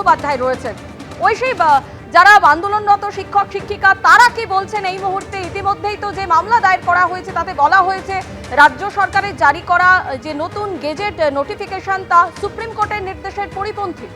বন্দ্যোপাধ্যায় রয়েছেন। ওই সেই যারা আন্দোলনরত শিক্ষক শিক্ষিকা তারা কি বলছেন এই মুহূর্তে? ইতিমধ্যেই তো যে মামলা দায়ের করা হয়েছে তাতে বলা হয়েছে রাজ্য সরকারের জারি করা যে নতুন গেজেট নোটিফিকেশন তা সুপ্রিম কোর্টের নির্দেশের পরিপন্থী।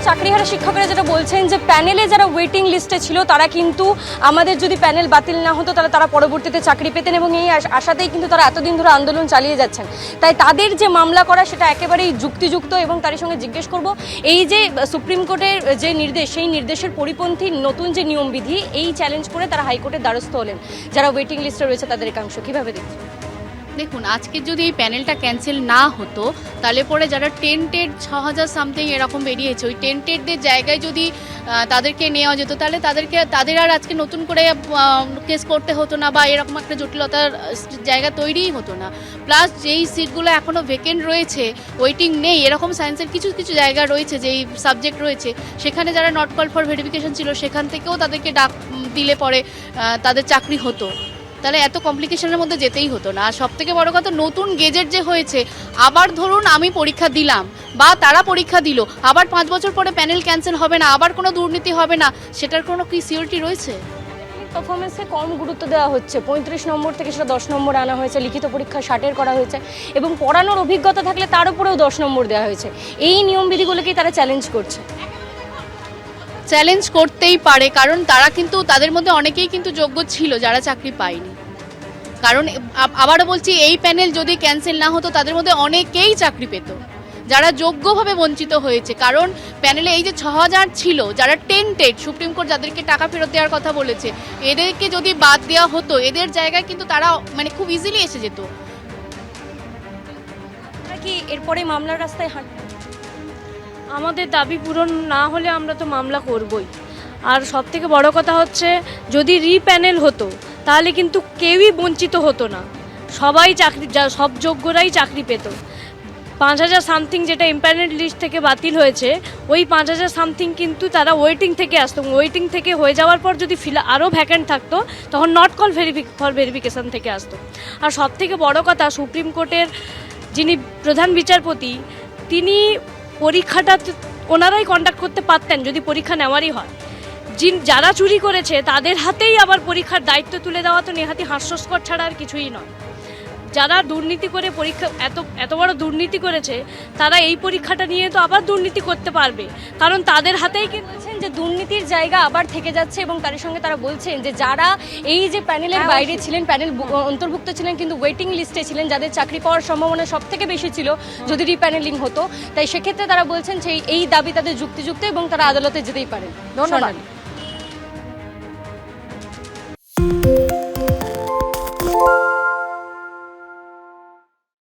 চাকরিহারা শিক্ষকরা যেটা বলছেন যে প্যানেলে যারা ওয়েটিং লিস্টে ছিল তারা কিন্তু আমাদের যদি প্যানেল বাতিল না হতো তাহলে তারা পরবর্তীতে চাকরি পেতেন, এবং এই আশাতেই কিন্তু তারা এতদিন ধরে আন্দোলন চালিয়ে যাচ্ছেন। তাই তাদের যে মামলা করা সেটা একেবারেই যুক্তিযুক্ত, এবং তার সঙ্গে জিজ্ঞেস করব এই যে সুপ্রিম কোর্টের যে নির্দেশ সেই নির্দেশের পরিপন্থী নতুন যে নিয়মবিধি এই চ্যালেঞ্জ করে তারা হাইকোর্টের দ্বারস্থ হলেন। যারা ওয়েটিং লিস্টে রয়েছে তাদের একাংশ কীভাবে দেখছেন? দেখুন, আজকে যদি এই প্যানেলটা ক্যান্সেল না হতো তাহলে পরে যারা টেন্টেড 6000 সামথিং এরকম বেরিয়েছে, ওই টেন্টেডদের জায়গায় যদি তাদেরকে নেওয়া যেত তাহলে তাদের আর আজকে নতুন করে কেস করতে হতো না, বা এরকম একটা জটিলতার জায়গা তৈরিই হতো না। প্লাস যেই সিটগুলো এখনও ভেকেন্ট রয়েছে, ওয়েটিং নেই, এরকম সায়েন্সের কিছু কিছু জায়গা রয়েছে যেই সাবজেক্ট রয়েছে সেখানে যারা নট কল ফর ভেরিফিকেশন ছিল সেখান থেকেও তাদেরকে ডাক দিলে পরে তাদের চাকরি হতো, তাহলে এত কমপ্লিকেশনের মধ্যে যেতেই হতো না। আর সব থেকে বড় কথা, নতুন গেজেট যে হয়েছে, আবার ধরুন আমি পরীক্ষা দিলাম বা তারা পরীক্ষা দিল, আবার 5 বছর পরে প্যানেল ক্যান্সেল হবে না, আবার কোনো দুর্নীতি হবে না, সেটার কোনো কি সিওরিটি রয়েছে? পারফরমেন্সে কম গুরুত্ব দেওয়া হচ্ছে, 35 নম্বর থেকে সেটা 10 নম্বর আনা হয়েছে, লিখিত পরীক্ষা 60 করা হয়েছে, এবং পড়ানোর অভিজ্ঞতা থাকলে তার উপরেও 10 নম্বর দেওয়া হয়েছে। এই নিয়মবিধিগুলোকেই তারা চ্যালেঞ্জ করছে। চ্যালেঞ্জ করতেই পারে, কারণ তারা কিন্তু তাদের মধ্যে অনেকেই কিন্তু যোগ্য ছিল যারা চাকরি পায়নি। কারণ আবারও বলছি, এই প্যানেল যদি ক্যান্সেল না হতো তাদের মধ্যে অনেকেই চাকরি পেত যারা যোগ্যভাবে বঞ্চিত হয়েছে। কারণ প্যানেলে এই যে 6000 ছিল যারা টেন্টেড, সুপ্রিম কোর্ট যাদেরকে টাকা ফেরত দেওয়ার কথা বলেছে, এদেরকে যদি বাদ দেওয়া হতো এদের জায়গায় কিন্তু তারা মানে খুব ইজিলি এসে যেত। কি এরপরে মামলার রাস্তায় হাঁটবেন? আমাদের দাবি পূরণ না হলে আমরা তো মামলা করবই। আর সবথেকে বড় কথা হচ্ছে, যদি রিপ্যানেল হতো তাহলে কিন্তু কেউই বঞ্চিত হতো না, সবাই চাকরি, সব যোগ্যরাই চাকরি পেত। 5000 সামথিং যেটা ইম্প্যানেল লিস্ট থেকে বাতিল হয়েছে, ওই 5000 সামথিং কিন্তু তারা ওয়েটিং থেকে আসতো। ওয়েটিং থেকে হয়ে যাওয়ার পর যদি আরও ভ্যাকেন্ট থাকতো তখন নট কল ফর ভেরিফিকেশান থেকে আসতো। আর সবথেকে বড় কথা, সুপ্রিম কোর্টের যিনি প্রধান বিচারপতি, তিনি পরীক্ষাটা ওনারাই কন্ডাক্ট করতে পারতেন যদি পরীক্ষা নেওয়ারই হয়। যারা চুরি করেছে তাদের হাতেই আবার পরীক্ষার দায়িত্ব তুলে দেওয়া তো নেহাতি হাস্যস্কর ছাড়া আর কিছুই নয়। যারা দুর্নীতি করে পরীক্ষা এত বড় দুর্নীতি করেছে তারা এই পরীক্ষাটা নিয়ে তো আবার দুর্নীতি করতে পারবে, কারণ তাদের হাতেই কিন্তু যে দুর্নীতির জায়গা আবার থেকে যাচ্ছে। এবং তার সঙ্গে তারা বলছেন যে যারা এই যে প্যানেলের বাইরে ছিলেন, প্যানেল অন্তর্ভুক্ত ছিলেন কিন্তু ওয়েটিং লিস্টে ছিলেন, যাদের চাকরি পাওয়ার সম্ভাবনা সব থেকে বেশি ছিল যদি রিপ্যানেলিং হতো, তাই সেক্ষেত্রে তারা বলছেন যে এই দাবি তাদের যুক্তিযুক্ত এবং তারা আদালতে যেতেই পারেন। ধন্যবাদ।